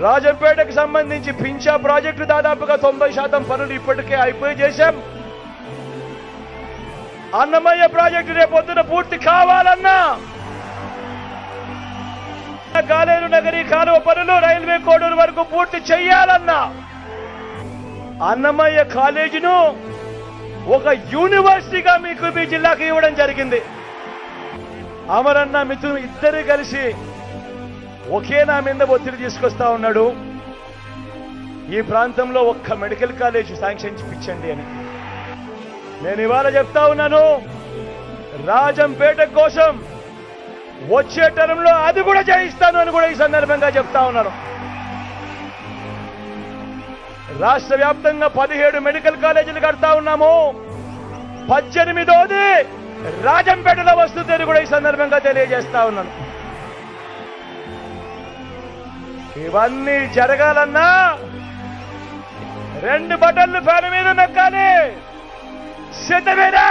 రాజంపేటకు సంబంధించి పింఛా ప్రాజెక్టు దాదాపుగా 90% పనులు ఇప్పటికే అయిపోయి చేశాం. అన్నమయ్య ప్రాజెక్టు రేపొద్దున పూర్తి కావాలన్నా గాలేరు నగరి కాలువ పనులు రైల్వే కోడూరు వరకు పూర్తి చెయ్యాలన్నా అన్నమయ్య కాలేజీను ఒక యూనివర్సిటీగా మీకు మీ జిల్లాకి ఇవ్వడం జరిగింది. అమరన్న మిత్రులు ఇద్దరు కలిసి ఒకే నా మీద ఒత్తిడి తీసుకొస్తా ఉన్నాడు. ఈ ప్రాంతంలో ఒక్క మెడికల్ కాలేజ్ శాంక్షన్ ఇప్పించండి అని. నేను ఇవాళ చెప్తా ఉన్నాను, రాజంపేట కోసం వచ్చే టర్మ్లో అది కూడా చేయిస్తాను అని కూడా ఈ సందర్భంగా చెప్తా ఉన్నాను. రాష్ట్ర వ్యాప్తంగా 17 మెడికల్ కాలేజీలు కడతా ఉన్నాము. 18వ రాజంపేటలో వస్తుందని కూడా ఈ సందర్భంగా తెలియజేస్తా ఉన్నాను. ఇవన్నీ జరగాలన్నా 2 బటన్లు ఫ్యాన్ మీద నొక్కాలి. సిద్ధమేనా?